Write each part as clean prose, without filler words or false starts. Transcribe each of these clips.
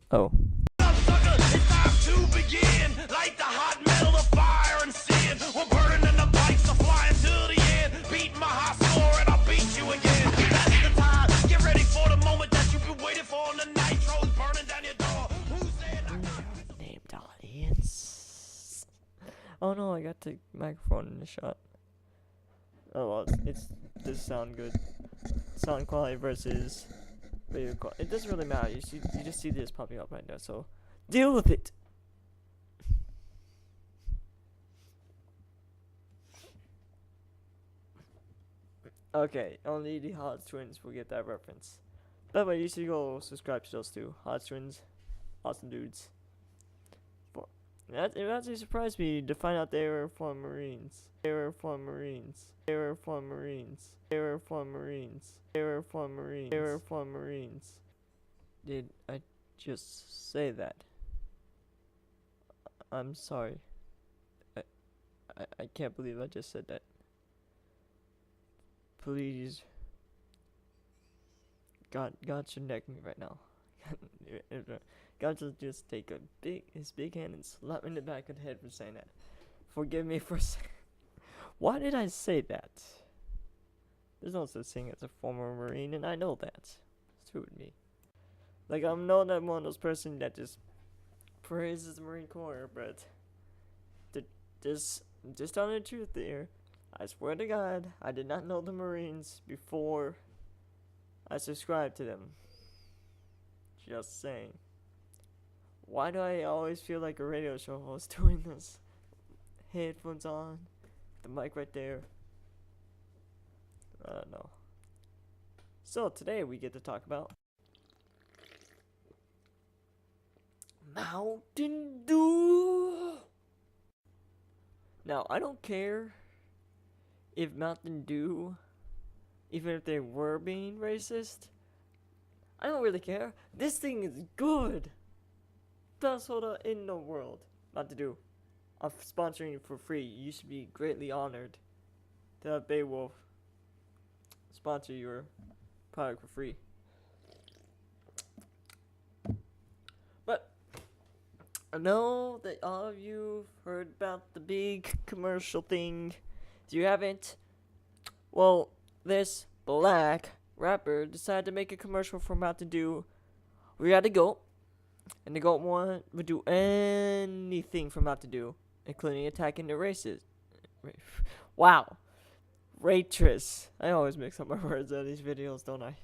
Oh. Named audience. Oh no, I got the microphone in the shot. Oh well, it's does sound good. Sound quality versus video quality. It doesn't really matter. You just see this popping up right now. So deal with it. Okay, only the Hot Twins will get that reference. By the way, you should go subscribe to those two. Hot Twins, awesome dudes. It actually surprised me to find out they were from Marines. They were from Marines. They were from Marines. They were from Marines. They were from Marines. They were from Marines. Did I just say that? I'm sorry. I can't believe I just said that. Please. God should neck me right now. God should just take his big hand and slap me in the back of the head for saying that. Forgive me for saying. Why did I say that? There's no such thing as a former Marine, and I know that. It's true with me. Like, I'm not that one of those person that just praises the Marine Corps, but just telling the truth there. I swear to God, I did not know the Marines before I subscribed to them. Just saying. Why do I always feel like a radio show host doing this? Headphones on, the mic right there. I don't know. So today we get to talk about Mountain Dew. Now, I don't care if Mountain Dew, even if they were being racist, I don't really care. This thing is good. Best soda in the world. Mountain Dew. I'm sponsoring you for free. You should be greatly honored to have Beowulf sponsor your product for free. But I know that all of you heard about the big commercial thing. If you haven't, well, this black rapper decided to make a commercial for Mountain Dew. We had a goat, and the goat would do anything for Mountain Dew, including attacking the races. Wow. Waitress. I always mix up my words out of these videos, don't I?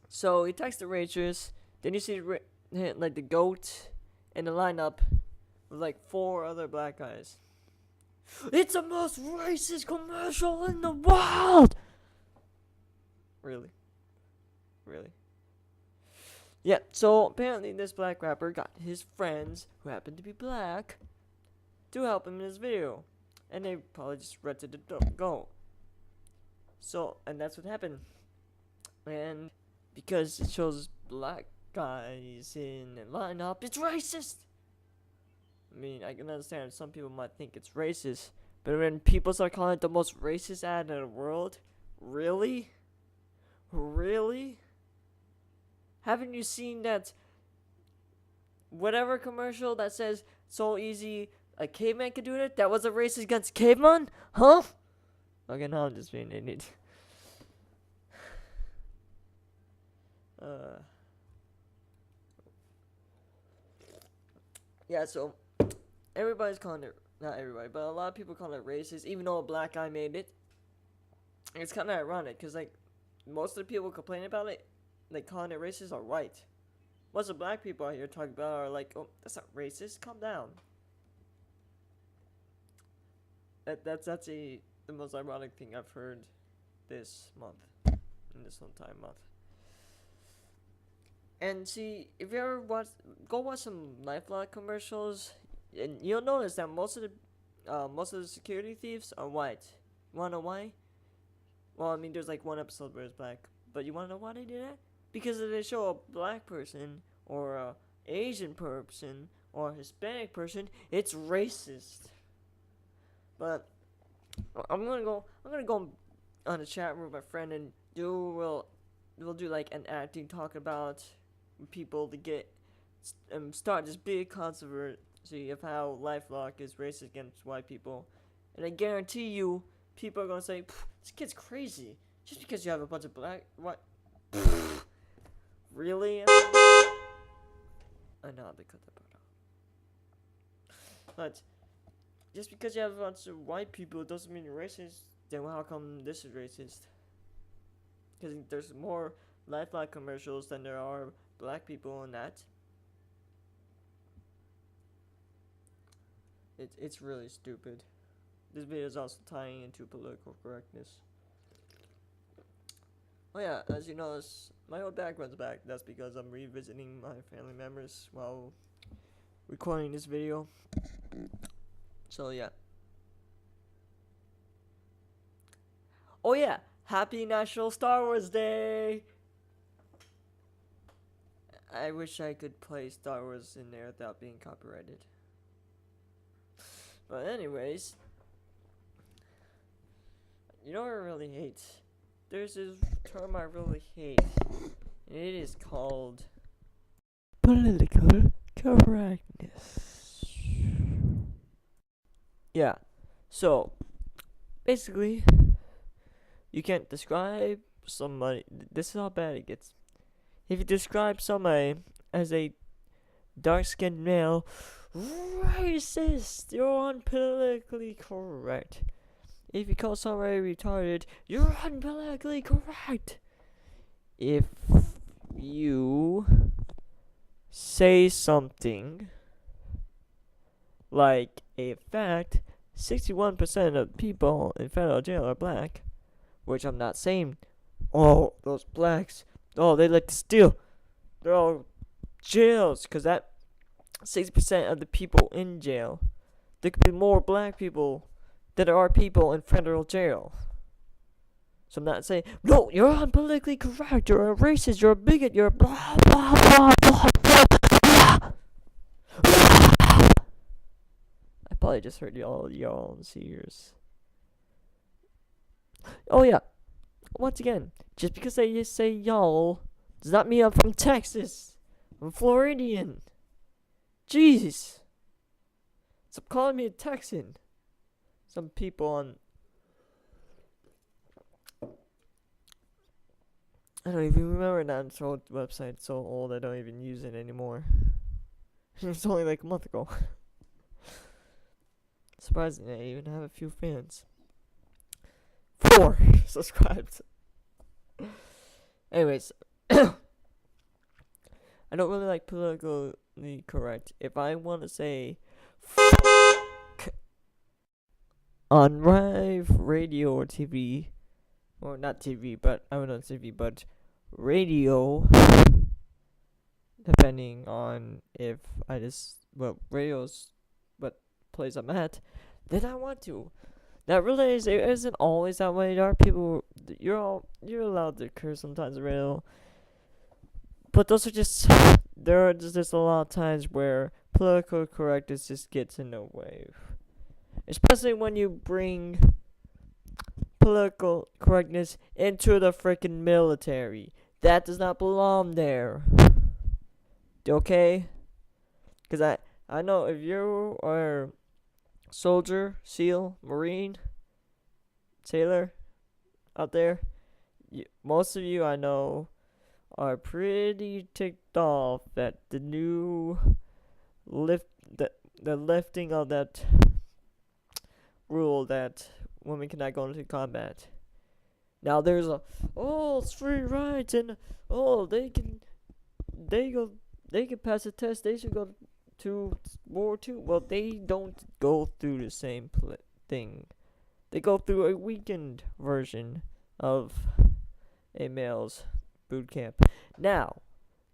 So he attacks the waitress. Then you see like the goat in the lineup with like 4 other black guys. It's the most racist commercial in the world! Really? Yeah, so apparently this black rapper got his friends, who happen to be black, to help him in his video. And they probably just rented the goat. So, and that's what happened. And because it shows black guys in a lineup, it's racist! I mean, I can understand some people might think it's racist, but when people start calling it the most racist ad in the world, really? Really? Haven't you seen that whatever commercial that says so easy a caveman could do it? That was a racist against caveman? Huh? Okay, now I'm just being an idiot. Yeah, so everybody's calling it, not everybody, but a lot of people call it racist, even though a black guy made it. It's kind of ironic, because, like, most of the people complaining about it, like, calling it racist are white. Most of the black people out here talking about are like, oh, that's not racist, calm down. That's the most ironic thing I've heard this month, in this entire month. And see, if you ever go watch some LifeLock commercials, and you'll notice that most of the security thieves are white. You wanna know why? Well, I mean, there's like one episode where it's black, but you wanna know why they do that? Because if they show a black person or a Asian person or a Hispanic person, it's racist. But I'm gonna go on the chat room with my friend, and we'll do like an acting talk about people to get start this big controversy of how LifeLock is racist against white people, and I guarantee you, people are gonna say, "This kid's crazy just because you have a bunch of black what." Really? I know they cut that part out. But just because you have a bunch of white people doesn't mean you're racist. Then how come this is racist? Because there's more LifeLock commercials than there are black people in that. It's really stupid. This video is also tying into political correctness. Oh yeah, as you notice, my old background's back. That's because I'm revisiting my family members while recording this video. So yeah. Oh yeah, happy National Star Wars Day! I wish I could play Star Wars in there without being copyrighted. But anyways, you know what I really hate? There's this term I really hate, and it is called political correctness. Yeah, so basically, you can't describe somebody. This is how bad it gets. If you describe somebody as a dark-skinned male, racist, you're unpolitically correct. If you call somebody retarded, you're unpolitically correct. If you say something like a fact, 61% of people in federal jail are black, which I'm not saying, oh, those blacks, oh, they like to steal, they're all jails, because that 60% of the people in jail, there could be more black people than there are people in federal jail. So I'm not saying, no, you're unpolitically correct, you're a racist, you're a bigot, you're a blah, blah, blah, blah, blah, blah. I probably just heard y'all in ears. Oh yeah, once again, just because I just say y'all does not mean I'm from Texas. I'm Floridian. Jeez. Stop calling me a Texan. Some people on, I don't even remember that old website. It's so old I don't even use it anymore. It's only like a month ago. Surprisingly, I even have a few fans. 4 subscribed. Anyways, I don't really like politically correct. If I want to say on live radio or TV, or not TV, but I don't know TV, but radio, depending on if I just, well, radio's what place I'm at, then I want to. Now, really, it isn't always that way. There are people, you're allowed to curse sometimes, radio, but those are just, there are just a lot of times where political correctness just gets in the way. Especially when you bring political correctness into the freaking military. That does not belong there. Okay? Because I know if you are soldier, SEAL, Marine, sailor out there, most of you I know are pretty ticked off that the new the lifting of that rule that women cannot go into combat. Now there's it's free rights, and they can pass a test, they should go to World War II. Well, they don't go through the same thing. They go through a weakened version of a male's boot camp. Now,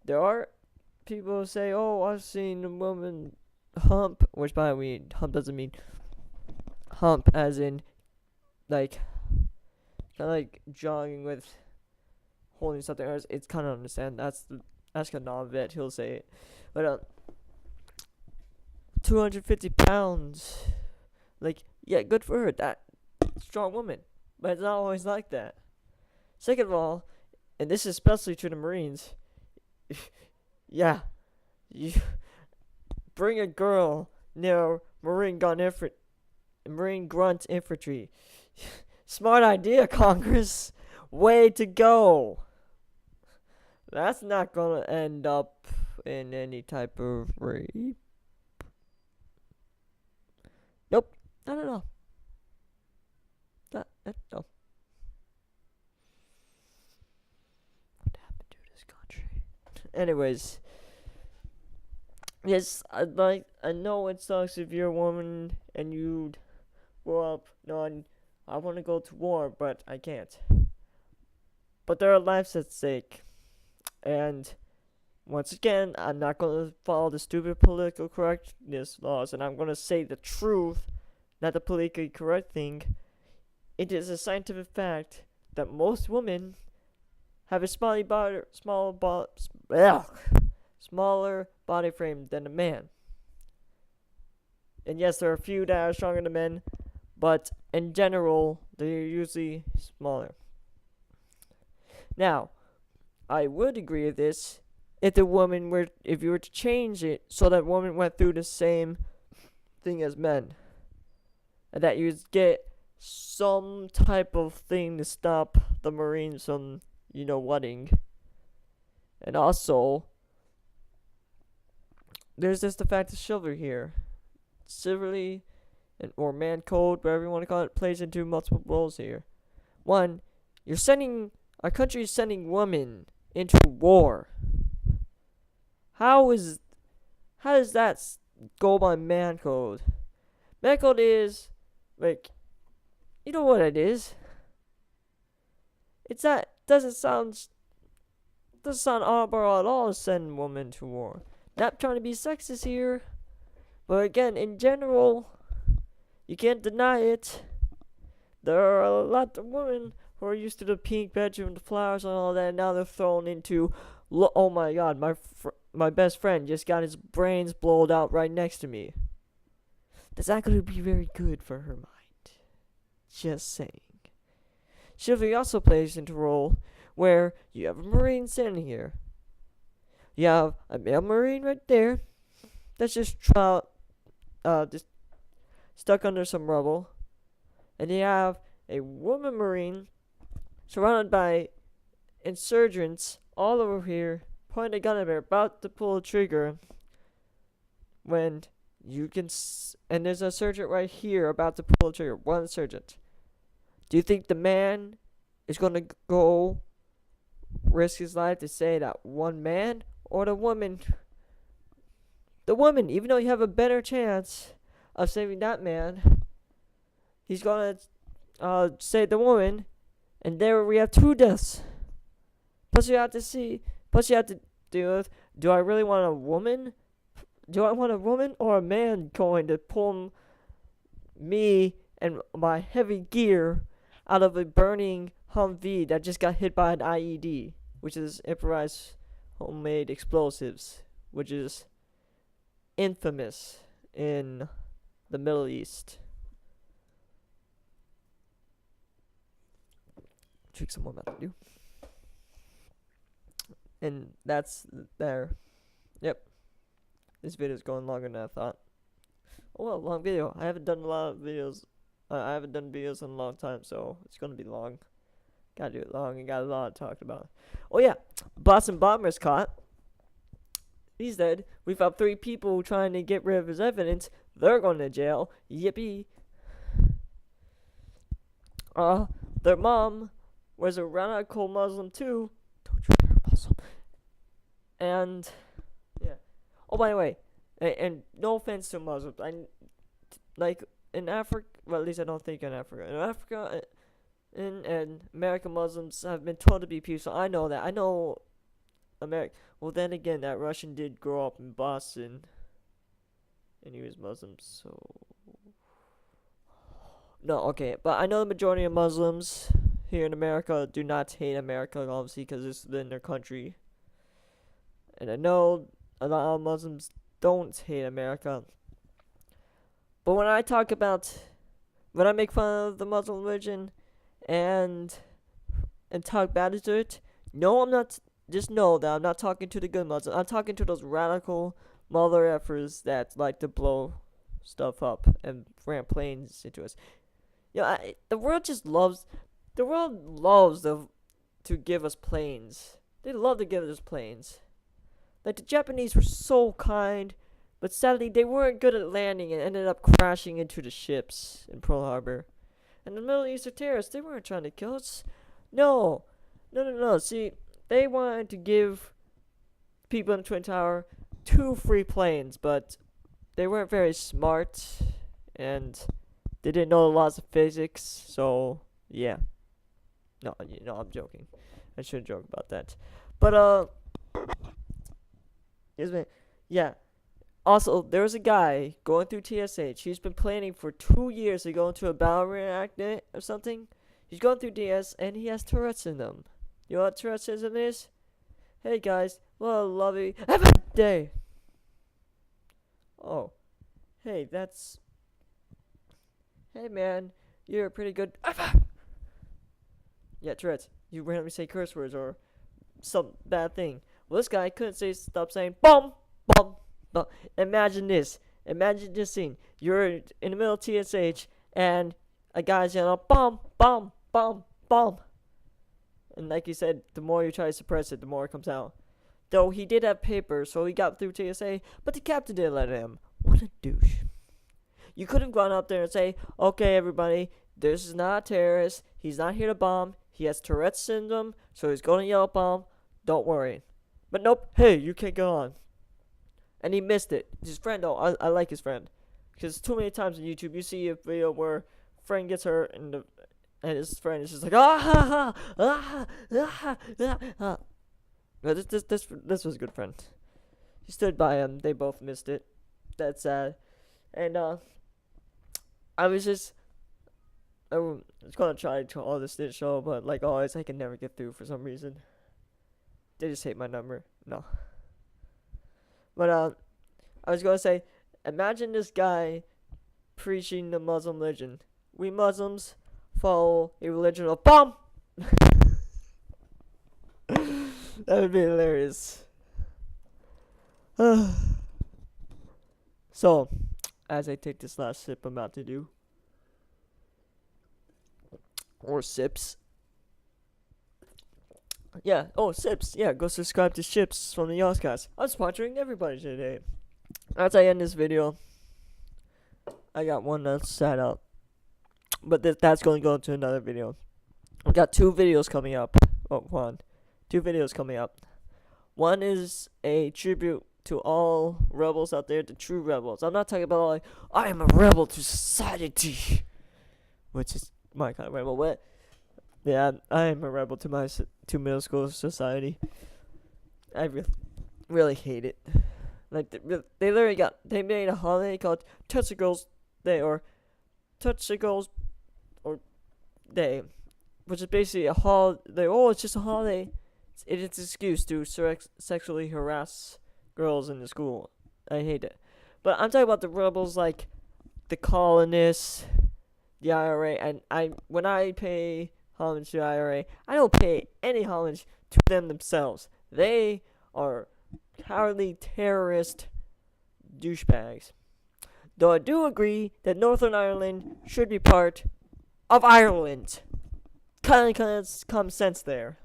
there are people who say, I've seen a woman hump, which by the way, hump doesn't mean hump as in like kind of like jogging with holding something else. It's kind of understand. That's kind of non-vet. He'll say it, but 250 pounds. Like, yeah, good for her. That strong woman, but it's not always like that. Second of all, and this is especially true to Marines. Yeah, You bring a girl near Marine Grunt Infantry. Smart idea, Congress. Way to go. That's not gonna end up in any type of rape. Nope, not at all. No. What happened to this country? Anyways, yes, I know it sucks if you're a woman and you grow up knowing I want to go to war, but I can't. But there are lives at stake, and once again, I'm not gonna follow the stupid political correctness laws, and I'm gonna say the truth, not the politically correct thing. It is a scientific fact that most women have a smaller body frame than a man. And yes, there are a few that are stronger than men, but in general, they're usually smaller. Now, I would agree with this if you were to change it so that women went through the same thing as men, and that you get some type of thing to stop the Marines from, whatting. And also, there's just the fact of chivalry here. Chivalry, or man code, whatever you want to call it, plays into multiple roles here. One, our country is sending women into war. How does that go by man code? Man code is, you know what it is. It's that doesn't sound honorable at all to send women to war. Not trying to be sexist here, but again, in general, you can't deny it. There are a lot of women who are used to the pink bedroom, the flowers and all that, and now they're thrown into, oh my god, my best friend just got his brains blown out right next to me. That's not going to be very good for her mind. Just saying. Chivalry also plays into a role where you have a Marine standing here. You have a male Marine right there that's just stuck under some rubble. And you have a woman Marine surrounded by insurgents all over here, pointing a gun at her, about to pull a trigger. When and there's a sergeant right here about to pull a trigger. One sergeant. Do you think the man is going to go risk his life to say that one man, or the woman? The woman, even though you have a better chance of saving that man, he's going to save the woman, and there we have 2 deaths. Plus you have to deal with, do I really want a woman? Do I want a woman or a man going to pull me and my heavy gear out of a burning Humvee that just got hit by an IED, which is improvised homemade explosives, which is infamous in the Middle East. Drink some more Mountain Dew. And that's there. Yep. This video is going longer than I thought. Oh well, long video. I haven't done a lot of videos. I haven't done videos in a long time, so it's gonna be long. Gotta do it long and got a lot to talk about. Oh yeah, Boston Bomber's caught. He's dead. We found 3 people trying to get rid of his evidence. They're going to jail. Yippee. Their mom was a radical Muslim too. Don't you dare Muslim. And yeah. Oh, by the way, and no offense to Muslims, in Africa, well, at least I don't think in Africa. In Africa, and American Muslims have been told to be peaceful. I know that. I know America. Well, then again, that Russian did grow up in Boston, and he was Muslim, so no, okay. But I know the majority of Muslims here in America do not hate America, obviously, because it's in their country. And I know a lot of Muslims don't hate America. But when I make fun of the Muslim religion and talk bad to it, no, I'm not just know that I'm not talking to the good Muslims. I'm talking to those radical mother effers that like to blow stuff up and ram planes into us. The world just loves. The world loves to give us planes. They love to give us planes. Like the Japanese were so kind, but sadly they weren't good at landing and ended up crashing into the ships in Pearl Harbor. And the Middle Eastern terrorists, they weren't trying to kill us. No, no. See, they wanted to give people in the Twin Tower 2 free planes, but they weren't very smart and they didn't know the laws of physics. So yeah, no, I'm joking. I shouldn't joke about that. But excuse me. Yeah. Also, there was a guy going through TSH. He's been planning for 2 years to go into a battle reactor or something. He's going through DS and he has Tourette's syndrome. You know what Tourette's syndrome is? Hey guys, well, lovey day. Oh, hey, hey man, you're pretty good. Yeah, Tourette's. You randomly say curse words or some bad thing. Well, this guy couldn't stop saying bum, bum, bum. Imagine this. Imagine this scene. You're in the middle of TSH and a guy's yelling bum, bum, bum, bum. And like you said, the more you try to suppress it, the more it comes out. Though he did have paper, so he got through TSA, but the captain didn't let him. What a douche. You could have gone up there and say, okay, everybody, this is not a terrorist. He's not here to bomb. He has Tourette's syndrome, so he's going to yell bomb. Don't worry. But nope, hey, you can't go on. And he missed it. His friend, though, I like his friend. Because too many times on YouTube, you see a video where friend gets hurt and his friend is just like, But this was a good friend. He stood by him. They both missed it. That's sad. And I was gonna try to call this show, but like always, I can never get through for some reason. They just hate my number. No. But I was gonna say, imagine this guy preaching the Muslim religion. We Muslims follow a religion of bomb. That would be hilarious. So, as I take this last sip I'm about to do, or sips. Yeah, sips. Yeah, go subscribe to Ships from the Yoscast. I'm sponsoring everybody today. As I end this video, I got one that's sad out. But that's going to go into another video. I got 2 videos coming up. Oh, 2 videos coming up. One is a tribute to all rebels out there, the true rebels. I'm not talking about like, I am a rebel to society, which is my kind of rebel. But yeah, I am a rebel to my to middle school society. I really hate it. Like they literally they made a holiday called Touch the Girls Day or Touch the Girls or Day, which is basically a holiday. Oh, it's just a holiday. It's an excuse to sexually harass girls in the school. I hate it. But I'm talking about the rebels like the colonists, the IRA, and when I pay homage to the IRA, I don't pay any homage to them themselves. They are cowardly terrorist douchebags. Though I do agree that Northern Ireland should be part of Ireland. Kind of common sense there.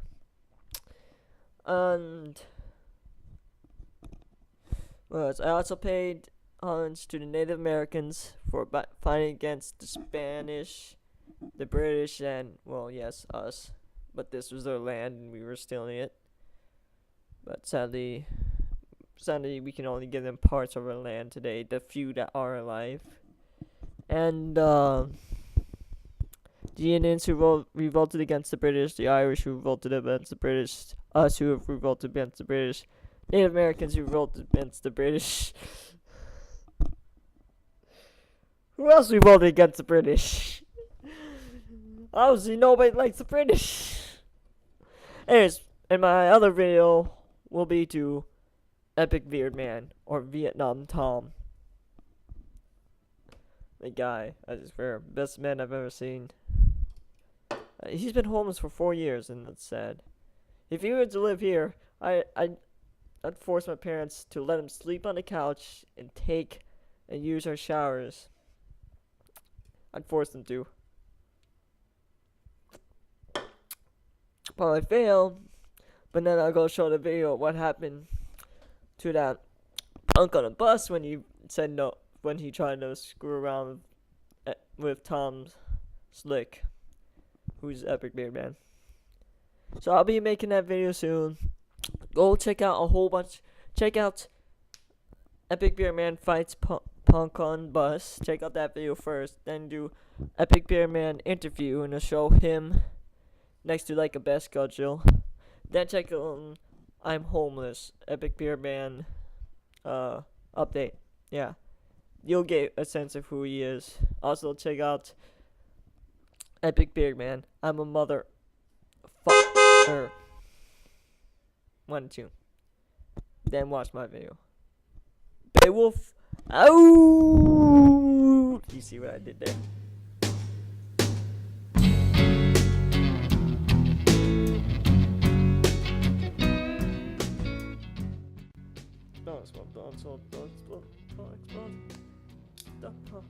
And I also paid homage to the Native Americans for fighting against the Spanish, the British, and, well, yes, us. But this was their land and we were stealing it. But sadly, we can only give them parts of our land today, the few that are alive. And the Indians who revolted against the British, the Irish who revolted against the British, us who have revolted against the British, Native Americans who revolted against the British. Who else revolted against the British? Obviously nobody likes the British. Anyways, and my other video will be to Epic Beard Man, or Vietnam Tom. The guy, I swear, best man I've ever seen. He's been homeless for 4 years, and that's sad. If he were to live here, I'd force my parents to let him sleep on the couch and use our showers. I'd force them to. But I fail. But then I'll go show the video of what happened to that punk on the bus when he said no, when he tried to screw around with Tom Slick, who's Epic Beard Man. So I'll be making that video soon. Go check out check out Epic Beard Man fights punk on bus. Check out that video first, then do Epic Beard Man interview and I'll show him next to like a best schedule. Then check out I'm homeless Epic Beard Man update. Yeah, you'll get a sense of who he is. Also check out Epic Beard Man. I'm a mother. 1, 2. Then watch my video. Beowulf. Ow! You see what I did there? Don't explode. Don't explode. Don't explode. Don't explode.